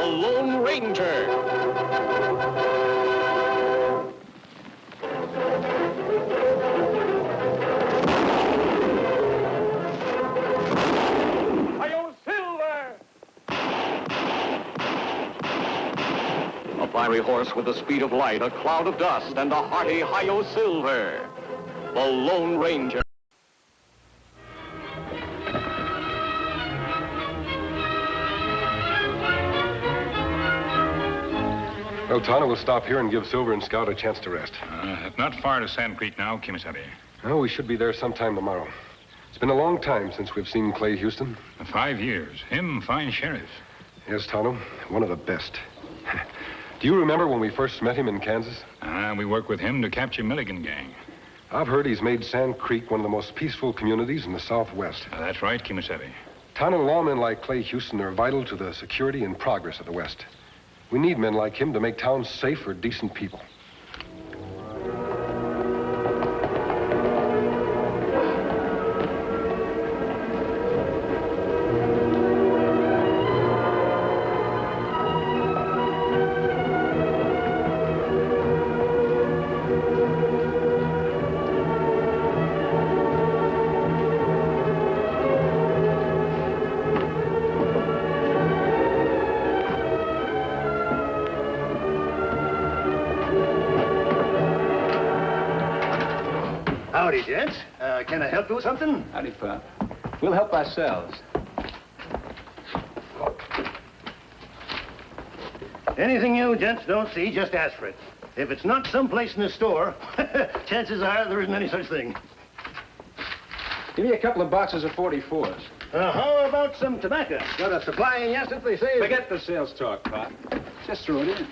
Lone Ranger. Hi-yo, Silver! A fiery horse with the speed of light, a cloud of dust, and a hearty Hi-yo Silver. The Lone Ranger. Well, Tonto, we'll stop here and give Silver and Scout a chance to rest. Not far to Sand Creek now, Kimasabi. Oh, we should be there sometime tomorrow. It's been a long time since we've seen Clay Houston. 5 years. Him, fine sheriff. Yes, Tonto, one of the best. Do you remember when we first met him in Kansas? We worked with him to capture Milligan gang. I've heard he's made Sand Creek one of the most peaceful communities in the Southwest. That's right, Kimasabi. Town and lawmen like Clay Houston are vital to the security and progress of the West. We need men like him to make towns safe for decent people. Howdy, gents. Can I help you with something? Howdy, Pop. We'll help ourselves. Anything you gents don't see, just ask for it. If it's not someplace in the store, chances are there isn't any such thing. Give me a couple of boxes of 44s. How about some tobacco? Got a supply in Yasset, they say? Forget the sales talk, Pop. Just throw it in.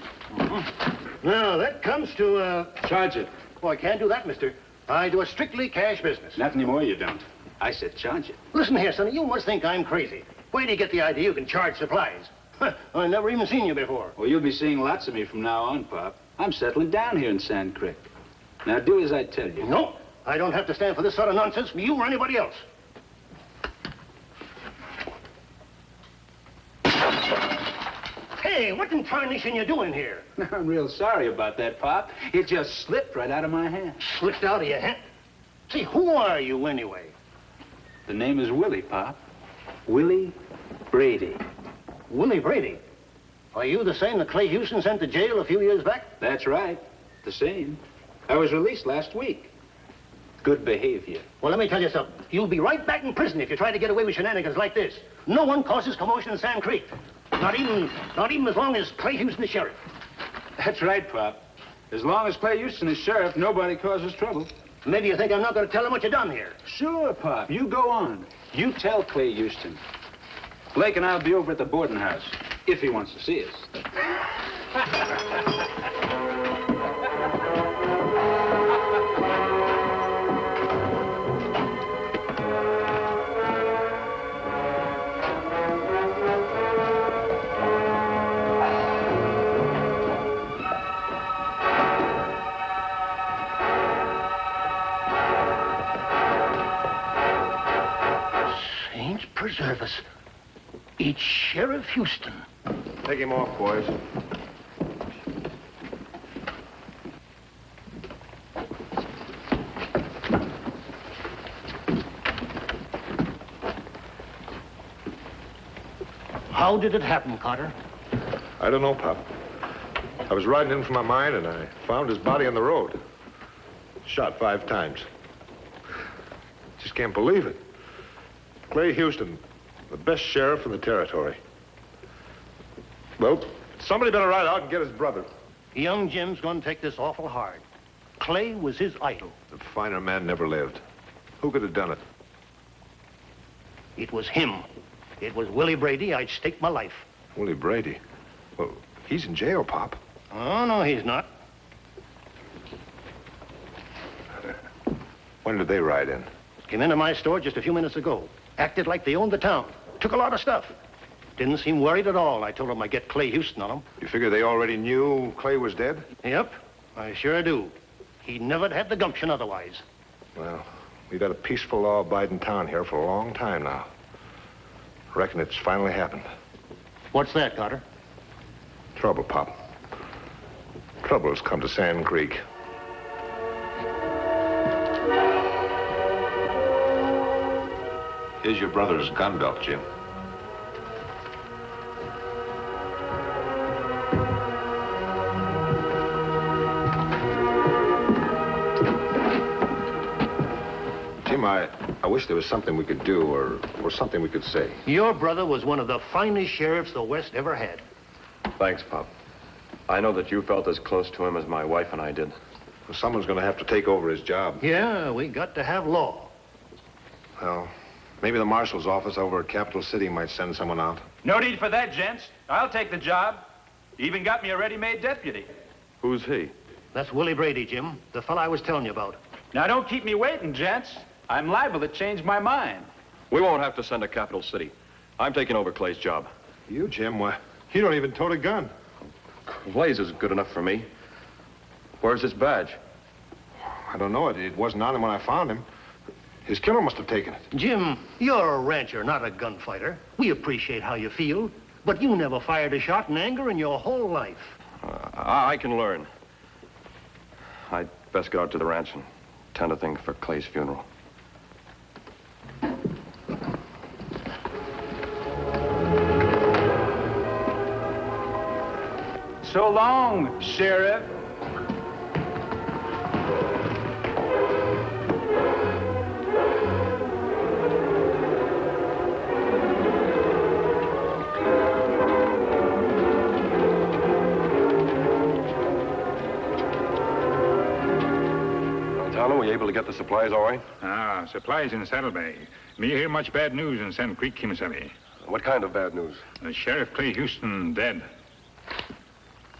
Now, that comes to, Charge it. Oh, I can't do that, mister. I do a strictly cash business. Not anymore, you don't. I said charge it. Listen here, sonny, you must think I'm crazy. Where do you get the idea you can charge supplies? I never even seen you before. Well, you'll be seeing lots of me from now on, Pop. I'm settling down here in Sand Creek. Now, do as I tell you. No, I don't have to stand for this sort of nonsense from you or anybody else. Hey, what in tarnation you doing here? I'm real sorry about that, Pop. It just slipped right out of my hand. Slipped out of your hand? See, who are you anyway? The name is Willie, Pop. Willie Brady. Willie Brady? Are you the same that Clay Houston sent to jail a few years back? That's right. The same. I was released last week. Good behavior. Well, let me tell you something. You'll be right back in prison if you try to get away with shenanigans like this. No one causes commotion in Sand Creek. Not even as long as Clay Houston is sheriff. That's right, Pop. As long as Clay Houston is sheriff, nobody causes trouble. Maybe you think I'm not going to tell him what you done here. Sure, Pop. You go on. You tell Clay Houston. Blake and I'll be over at the boarding house, if he wants to see us. Saints preserve us. It's Sheriff Houston. Take him off, boys. How did it happen, Carter? I don't know, Pop. I was riding in from my mine, and I found his body on the road. Shot 5 times. Just can't believe it. Clay Houston, the best sheriff in the territory. Well, somebody better ride out and get his brother. Young Jim's going to take this awful hard. Clay was his idol. A finer man never lived. Who could have done it? It was him. It was Willie Brady. I'd stake my life. Willie Brady? Well, he's in jail, Pop. Oh, no, he's not. When did they ride in? Came into my store just a few minutes ago. Acted like they owned the town. Took a lot of stuff. Didn't seem worried at all. I told them I'd get Clay Houston on them. You figure they already knew Clay was dead? Yep, I sure do. He never'd had the gumption otherwise. Well, we've had a peaceful, law-abiding town here for a long time now. Reckon it's finally happened. What's that, Carter? Trouble, Pop. Trouble has come to Sand Creek. Here's your brother's gun belt, Jim. Jim, I wish there was something we could do or something we could say. Your brother was one of the finest sheriffs the West ever had. Thanks, Pop. I know that you felt as close to him as my wife and I did. Well, someone's going to have to take over his job. Yeah, we got to have law. Well, maybe the marshal's office over at Capital City might send someone out. No need for that, gents. I'll take the job. Even got me a ready-made deputy. Who's he? That's Willie Brady, Jim, the fella I was telling you about. Now, don't keep me waiting, gents. I'm liable to change my mind. We won't have to send to Capital City. I'm taking over Clay's job. You, Jim? Why, you don't even tote a gun. Blaze is good enough for me. Where's his badge? I don't know. It wasn't on him when I found him. His killer must have taken it. Jim, you're a rancher, not a gunfighter. We appreciate how you feel, but you never fired a shot in anger in your whole life. I can learn. I'd best get out to the ranch and tend to things for Clay's funeral. So long, Sheriff. Tonto, were you able to get the supplies all right? Ah, supplies in Saddlebag. Me hear much bad news in Sand Creek, Kimasabi. What kind of bad news? Sheriff Clay Houston dead.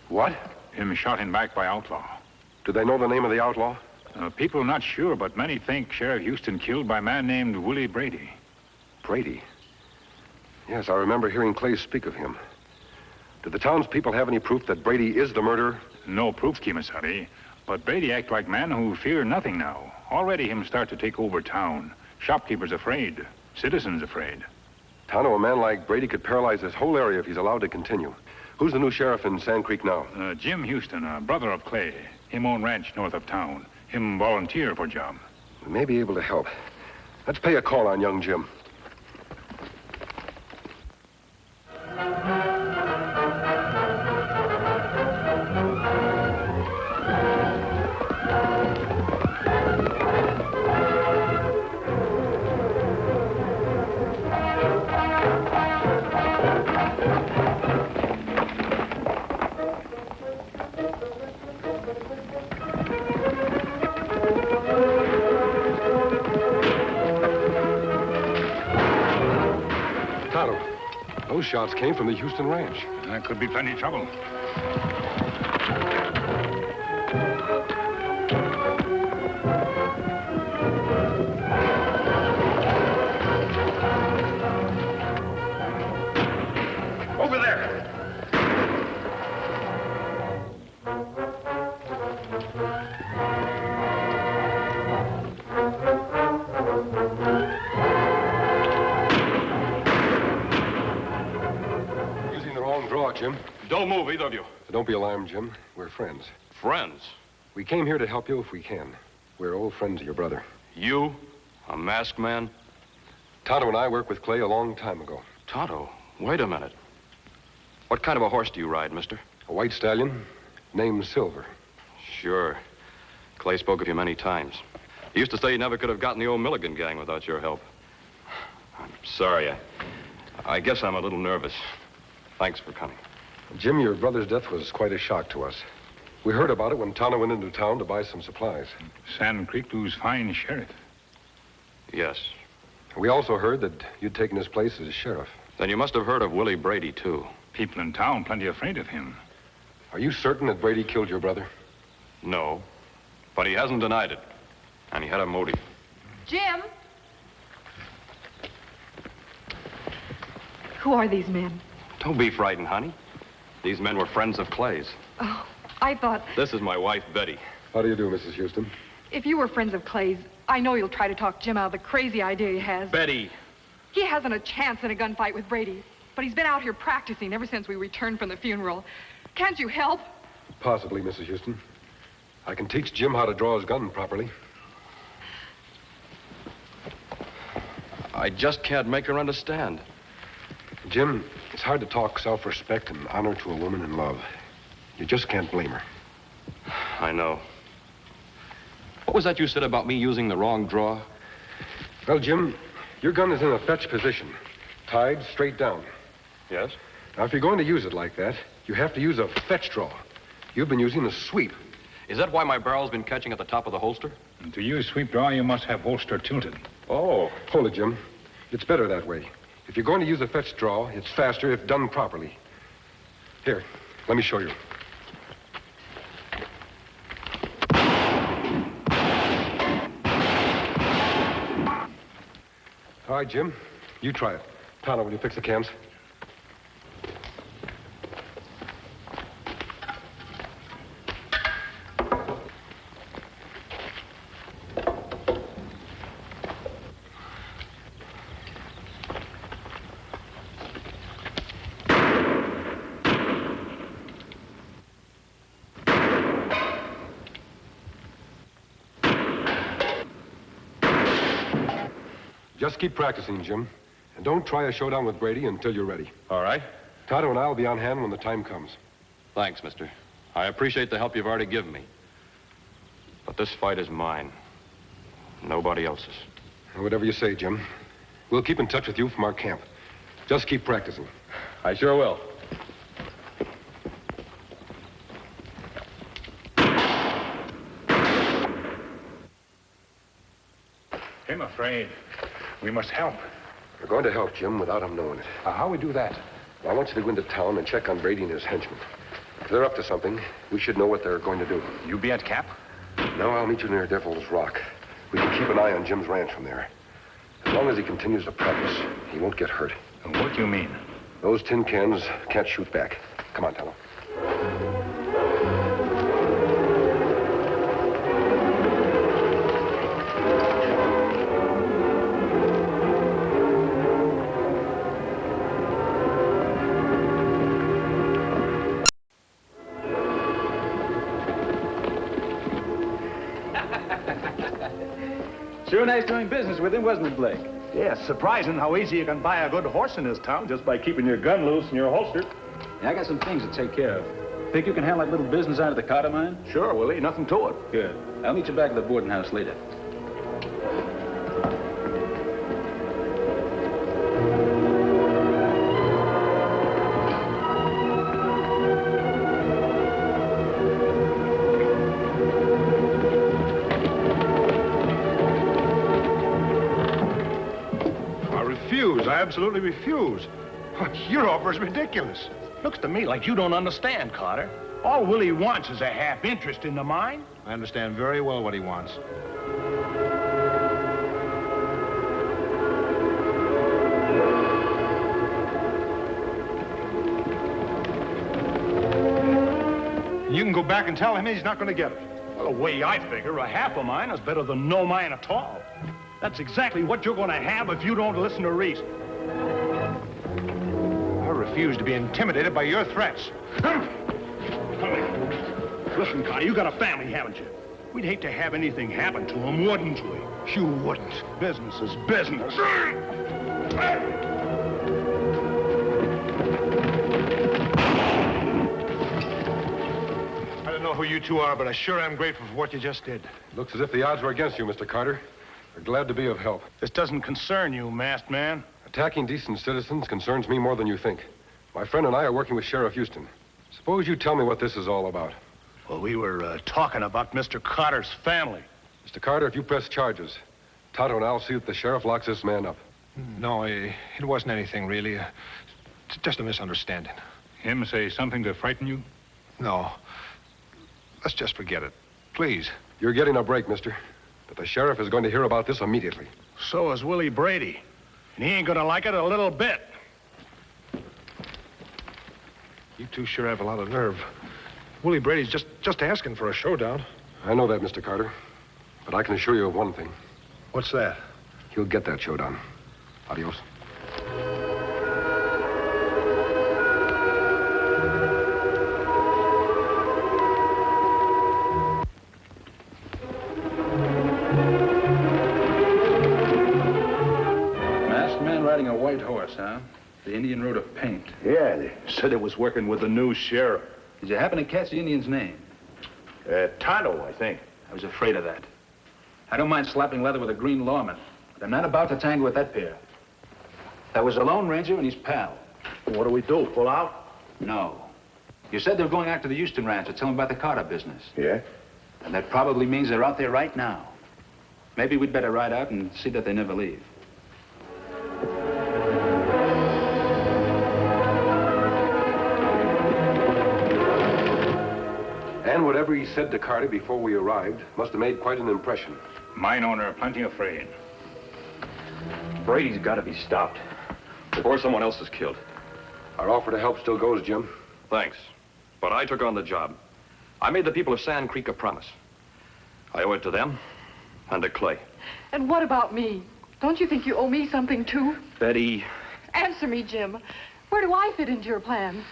What? Him shot in back by outlaw. Do they know the name of the outlaw? People not sure, but many think Sheriff Houston killed by a man named Willie Brady. Brady? Yes, I remember hearing Clay speak of him. Did the townspeople have any proof that Brady is the murderer? No proof, Kimasabi. But Brady act like man who fear nothing now. Already him start to take over town. Shopkeepers afraid. Citizens afraid. Tonto, a man like Brady could paralyze this whole area if he's allowed to continue. Who's the new sheriff in Sand Creek now? Jim Houston, a brother of Clay. Him own ranch north of town. Him volunteer for job. We may be able to help. Let's pay a call on young Jim. Those shots came from the Houston ranch. That could be plenty trouble. Over there! Jim. Don't move, either of you. Don't be alarmed, Jim. We're friends. Friends? We came here to help you if we can. We're old friends of your brother. You? A masked man? Tonto and I worked with Clay a long time ago. Tonto? Wait a minute. What kind of a horse do you ride, mister? A white stallion named Silver. Sure. Clay spoke of you many times. He used to say he never could have gotten the old Milligan gang without your help. I'm sorry. I guess I'm a little nervous. Thanks for coming. Jim, your brother's death was quite a shock to us. We heard about it when Tonto went into town to buy some supplies. Sand Creek lose fine sheriff. Yes. We also heard that you'd taken his place as sheriff. Then you must have heard of Willie Brady, too. People in town plenty afraid of him. Are you certain that Brady killed your brother? No, but he hasn't denied it. And he had a motive. Jim! Who are these men? Don't be frightened, honey. These men were friends of Clay's. Oh, I thought... This is my wife, Betty. How do you do, Mrs. Houston? If you were friends of Clay's, I know you'll try to talk Jim out of the crazy idea he has. Betty! He hasn't a chance in a gunfight with Brady, but he's been out here practicing ever since we returned from the funeral. Can't you help? Possibly, Mrs. Houston. I can teach Jim how to draw his gun properly. I just can't make her understand. Jim, it's hard to talk self-respect and honor to a woman in love. You just can't blame her. I know. What was that you said about me using the wrong draw? Well, Jim, your gun is in a fetch position, tied straight down. Yes? Now, if you're going to use it like that, you have to use a fetch draw. You've been using a sweep. Is that why my barrel's been catching at the top of the holster? And to use sweep draw, you must have holster tilted. Oh. Hold it, Jim. It's better that way. If you're going to use a fetch draw, it's faster if done properly. Here, let me show you. All right, Jim, you try it. Tonto, will you fix the cans? Just keep practicing, Jim. And don't try a showdown with Brady until you're ready. All right. Tonto and I will be on hand when the time comes. Thanks, mister. I appreciate the help you've already given me. But this fight is mine. Nobody else's. Whatever you say, Jim. We'll keep in touch with you from our camp. Just keep practicing. I sure will. I'm afraid. We must help. We're going to help Jim without him knowing it. How we do that? I want you to go into town and check on Brady and his henchmen. If they're up to something, we should know what they're going to do. You be at camp? No, I'll meet you near Devil's Rock. We can keep an eye on Jim's ranch from there. As long as he continues to practice, he won't get hurt. And what do you mean? Those tin cans can't shoot back. Come on, Tonto. Sure nice doing business with him, wasn't it, Blake? Yeah, it's surprising how easy you can buy a good horse in this town just by keeping your gun loose in your holster. Yeah, I got some things to take care of. Think you can handle that little business out of the Carter mine? Sure, Willie, nothing to it. Good. I'll meet you back at the boarding house later. I absolutely refuse. Your offer is ridiculous. Looks to me like you don't understand, Carter. All Willie wants is a half interest in the mine. I understand very well what he wants. You can go back and tell him he's not going to get it. Well, the way I figure, a half a mine is better than no mine at all. That's exactly what you're going to have if you don't listen to reason. I refuse to be intimidated by your threats. Come here. Listen, Carter, you got a family, haven't you? We'd hate to have anything happen to him, wouldn't we? You wouldn't. Business is business. I don't know who you two are, but I sure am grateful for what you just did. Looks as if the odds were against you, Mr. Carter. We're glad to be of help. This doesn't concern you, masked man. Attacking decent citizens concerns me more than you think. My friend and I are working with Sheriff Houston. Suppose you tell me what this is all about. Well, we were talking about Mr. Carter's family. Mr. Carter, if you press charges, Tonto and I'll see that the sheriff locks this man up. No, it wasn't anything, really. It's just a misunderstanding. Him say something to frighten you? No. Let's just forget it. Please. You're getting a break, mister. But the sheriff is going to hear about this immediately. So is Willie Brady. And he ain't gonna like it a little bit. You two sure have a lot of nerve. Willie Brady's just asking for a showdown. I know that, Mr. Carter. But I can assure you of one thing. What's that? He'll get that showdown. Adios. riding a white horse, huh? The Indian rode a paint. Yeah, they said it was working with the new sheriff. Did you happen to catch the Indian's name? Tonto, I think. I was afraid of that. I don't mind slapping leather with a green lawman, but I'm not about to tangle with that pair. That was the Lone Ranger and his pal. What do we do, pull out? No. You said they were going after the Houston ranch to tell them about the Carter business. Yeah? And that probably means they're out there right now. Maybe we'd better ride out and see that they never leave. And whatever he said to Carter before we arrived must have made quite an impression. Mine owner plenty afraid. Brady's got to be stopped before someone else is killed. Our offer to help still goes, Jim. Thanks. But I took on the job. I made the people of Sand Creek a promise. I owe it to them and to Clay. And what about me? Don't you think you owe me something, too? Betty, Answer me, Jim. Where do I fit into your plans?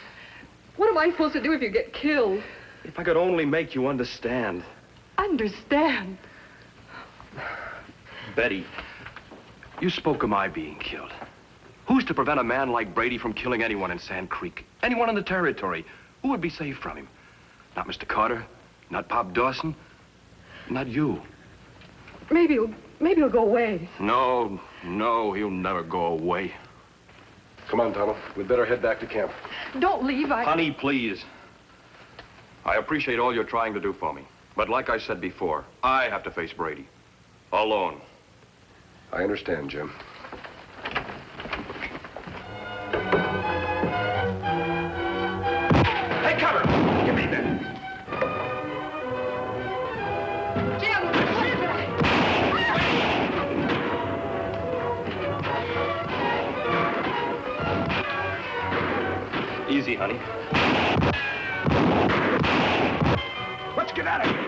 What am I supposed to do if you get killed? if I could only make you understand. Understand? Betty, you spoke of my being killed. Who's to prevent a man like Brady from killing anyone in Sand Creek? Anyone in the territory? Who would be safe from him? Not Mr. Carter, not Pop Dawson, not you. Maybe he'll go away. No, he'll never go away. Come on, Tonto. We'd better head back to camp. Don't leave, Honey, please. I appreciate all you're trying to do for me. But like I said before, I have to face Brady. Alone. I understand, Jim. Hey, cover! Give me that. Jim, what is it? Easy, honey. Let's get out of here.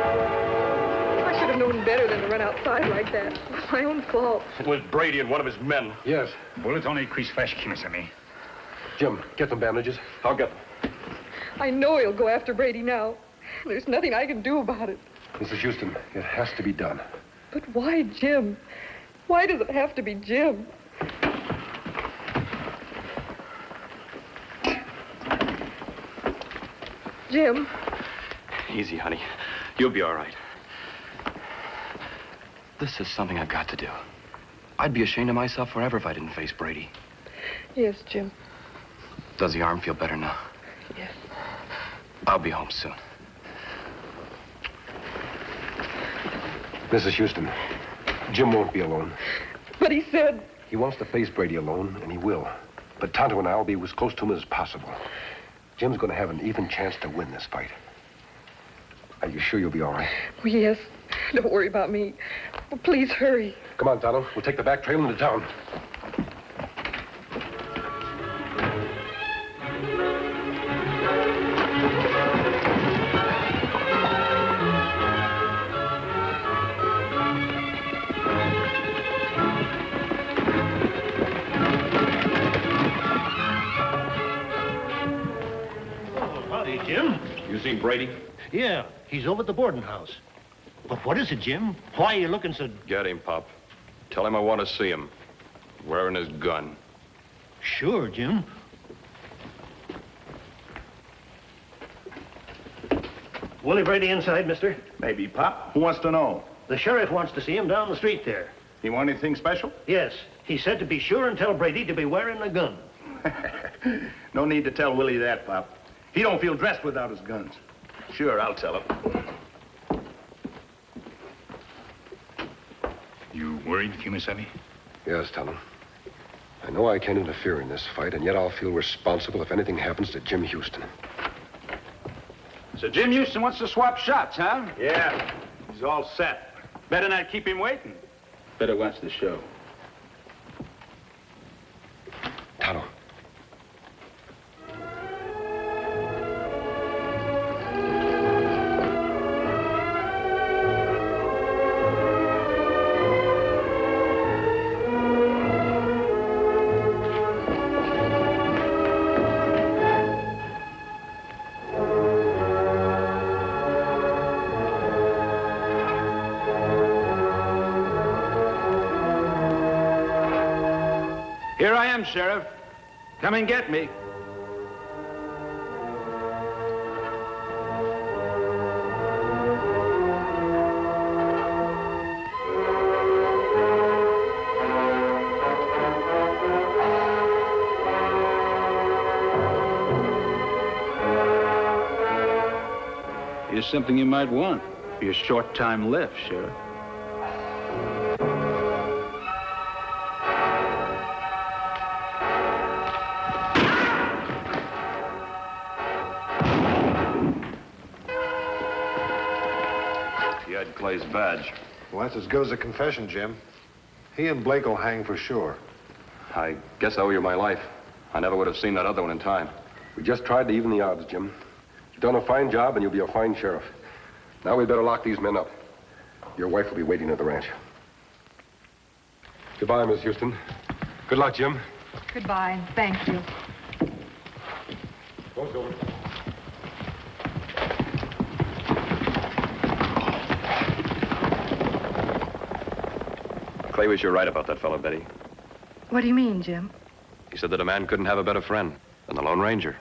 I should have known better than to run outside like that. It was my own fault. It was Brady and one of his men. Yes. Bullet only increase flesh, Kimisami. Jim, get some bandages. I'll get them. I know he'll go after Brady now. There's nothing I can do about it. Mrs. Houston, it has to be done. But why Jim? Why does it have to be Jim? Jim. Easy, honey. You'll be all right. This is something I've got to do. I'd be ashamed of myself forever if I didn't face Brady. Yes, Jim. Does the arm feel better now? Yes. I'll be home soon. Mrs. Houston, Jim won't be alone. But he said... He wants to face Brady alone, and he will. But Tonto and I will be as close to him as possible. Jim's going to have an even chance to win this fight. Are you sure you'll be all right? Oh, yes. Don't worry about me. Oh, please hurry. Come on, Tonto. We'll take the back trail into town. Howdy, Jim. You seen Brady? Yeah, he's over at the boarding house. But what is it, Jim? Why are you looking so... Get him, Pop. Tell him I want to see him. Wearing his gun. Sure, Jim. Willie Brady inside, mister? Maybe, Pop. Who wants to know? The sheriff wants to see him down the street there. You want anything special? Yes. He said to be sure and tell Brady to be wearing a gun. No need to tell Willie that, Pop. He don't feel dressed without his guns. Sure, I'll tell him. You worried, Kimisami? Yes, Tonto. I know I can't interfere in this fight, and yet I'll feel responsible if anything happens to Jim Houston. So Jim Houston wants to swap shots, huh? Yeah, he's all set. Better not keep him waiting. Better watch the show. Tonto. Here I am, Sheriff. Come and get me. Here's something you might want for your short time left, Sheriff. He had Clay's badge. Well, that's as good as a confession, Jim. He and Blake will hang for sure. I guess I owe you my life. I never would have seen that other one in time. We just tried to even the odds, Jim. You've done a fine job, and you'll be a fine sheriff. Now we better lock these men up. Your wife will be waiting at the ranch. Goodbye, Miss Houston. Good luck, Jim. Goodbye, and thank you. Go, Silver. Clay was sure right about that fellow, Betty. What do you mean, Jim? He said that a man couldn't have a better friend than the Lone Ranger.